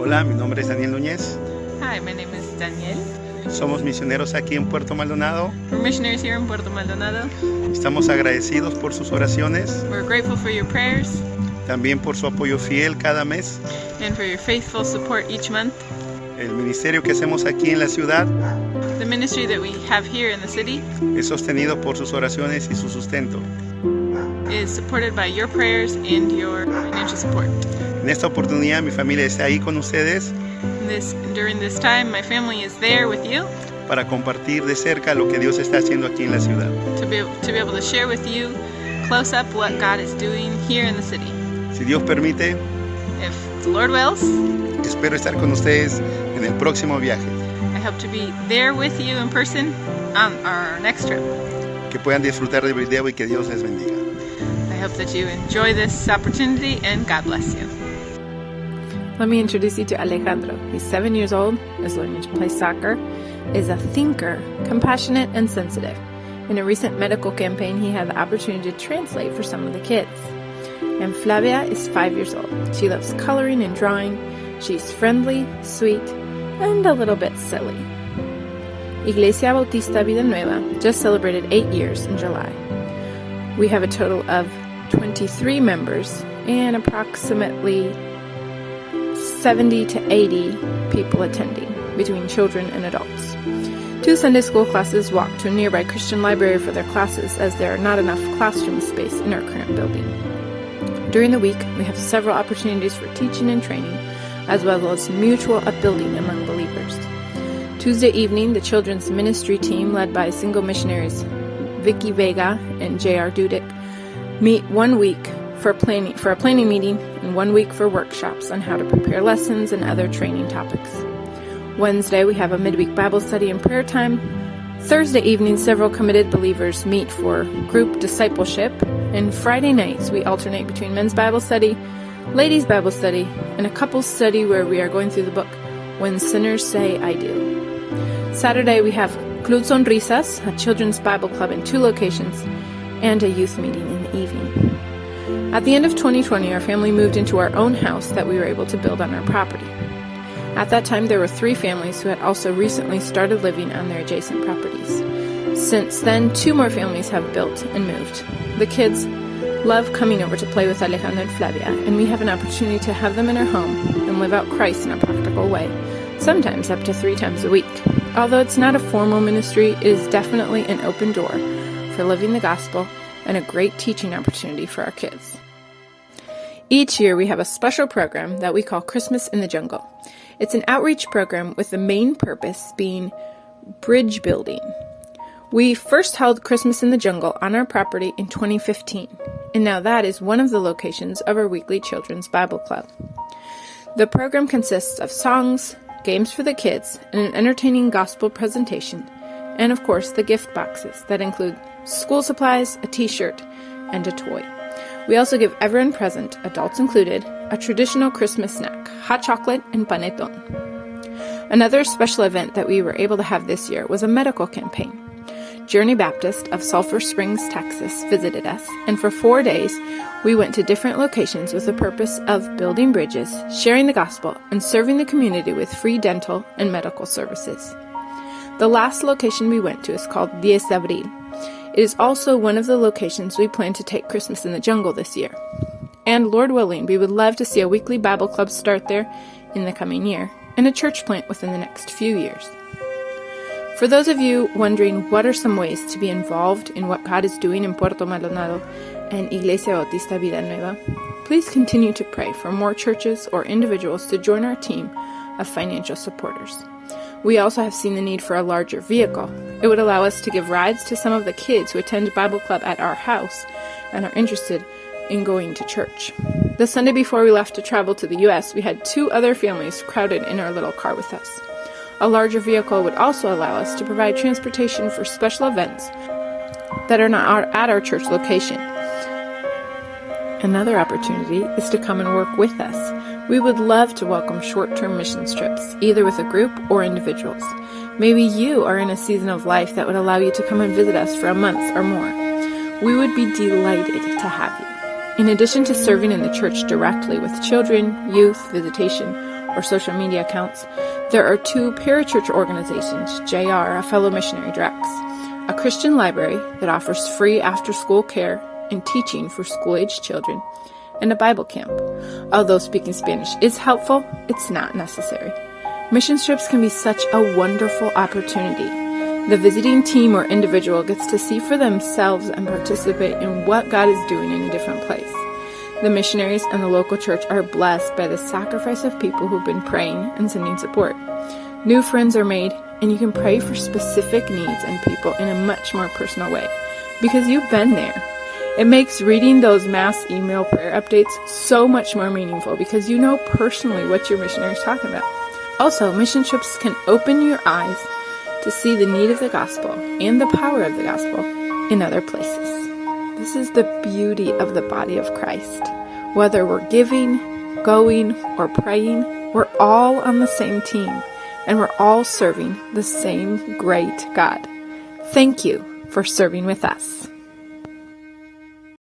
Hola, mi nombre es Daniel Nuñez. Hi, my name is Daniel. Somos misioneros aquí en Puerto Maldonado. We're missionaries here in Puerto Maldonado. Estamos agradecidos por sus oraciones, We're grateful for your prayers también por su apoyo fiel cada mes. and for your faithful support each month. El ministerio que hacemos aquí en la ciudad The ministry that we have here in the city es sostenido por sus oraciones y su sustento. is supported by your prayers and your financial support. En esta oportunidad mi familia está ahí con ustedes During this time, my family is there with you para compartir de cerca lo que Dios está haciendo aquí en la ciudad. to be able to share with you close up what God is doing here in the city. Si Dios permite, If the Lord wills, espero estar con ustedes en el próximo viaje. I hope to be there with you in person on our next trip. Que puedan disfrutar del video y que Dios les bendiga. I hope that you enjoy this opportunity and God bless you. Let me introduce you to Alejandro. He's 7 years old, is learning to play soccer, is a thinker, compassionate, and sensitive. In a recent medical campaign, he had the opportunity to translate for some of the kids. And Flavia is 5 years old. She loves coloring and drawing. She's friendly, sweet, and a little bit silly. Iglesia Bautista Vida Nueva just celebrated 8 years in July. We have a total of 23 members and approximately 70 to 80 people attending, between children and adults. 2 Sunday school classes walk to a nearby Christian library for their classes, as there are not enough classroom space in our current building. During the week, we have several opportunities for teaching and training, as well as mutual upbuilding among believers. Tuesday evening, the children's ministry team, led by single missionaries Vicky Vega and J.R. Dudick, meet 1 week for a planning meeting and 1 week for workshops on how to prepare lessons and other training topics. Wednesday, we have a midweek Bible study and prayer time. Thursday evening, several committed believers meet for group discipleship. And Friday nights, we alternate between men's Bible study, ladies' Bible study, and a couples study where we are going through the book When Sinners Say I Do. Saturday, we have Club Sonrisas, a children's Bible club in 2 locations, and a youth meeting in the evening. At the end of 2020, our family moved into our own house that we were able to build on our property. At that time, there were 3 families who had also recently started living on their adjacent properties. Since then, 2 more families have built and moved. The kids love coming over to play with Alejandro and Flavia, and we have an opportunity to have them in our home and live out Christ in a practical way, sometimes up to 3 times a week. Although it's not a formal ministry, it is definitely an open door for living the gospel and a great teaching opportunity for our kids. Each year we have a special program that we call Christmas in the Jungle. It's an outreach program with the main purpose being bridge building. We first held Christmas in the Jungle on our property in 2015, and now that is one of the locations of our weekly children's Bible club. The program consists of songs, games for the kids, and an entertaining gospel presentation, and of course the gift boxes that include school supplies, a t-shirt, and a toy. We also give everyone present, adults included, a traditional Christmas snack, hot chocolate and panettone. Another special event that we were able to have this year was a medical campaign. Journey Baptist of Sulphur Springs, Texas visited us, and for 4 days we went to different locations with the purpose of building bridges, sharing the gospel, and serving the community with free dental and medical services. The last location we went to is called 10 de Abril. It is also one of the locations we plan to take Christmas in the Jungle this year. And Lord willing, we would love to see a weekly Bible club start there in the coming year, and a church plant within the next few years. For those of you wondering what are some ways to be involved in what God is doing in Puerto Maldonado and Iglesia Bautista Vida Nueva, please continue to pray for more churches or individuals to join our team of financial supporters. We also have seen the need for a larger vehicle. It would allow us to give rides to some of the kids who attend Bible Club at our house and are interested in going to church. The Sunday before we left to travel to the U.S., we had 2 other families crowded in our little car with us. A larger vehicle would also allow us to provide transportation for special events that are not at our church location. Another opportunity is to come and work with us. We would love to welcome short-term missions trips, either with a group or individuals. Maybe you are in a season of life that would allow you to come and visit us for a month or more. We would be delighted to have you. In addition to serving in the church directly with children, youth, visitation, or social media accounts, there are 2 parachurch organizations JR, a fellow missionary, directs, a Christian library that offers free after-school care and teaching for school-aged children, and a Bible camp. Although speaking Spanish is helpful, it's not necessary. Mission trips can be such a wonderful opportunity. The visiting team or individual gets to see for themselves and participate in what God is doing in a different place. The missionaries and the local church are blessed by the sacrifice of people who've been praying and sending support. New friends are made, and you can pray for specific needs and people in a much more personal way, because you've been there. It makes reading those mass email prayer updates so much more meaningful because you know personally what your missionary is talking about. Also, mission trips can open your eyes to see the need of the gospel and the power of the gospel in other places. This is the beauty of the body of Christ. Whether we're giving, going, or praying, we're all on the same team, and we're all serving the same great God. Thank you for serving with us.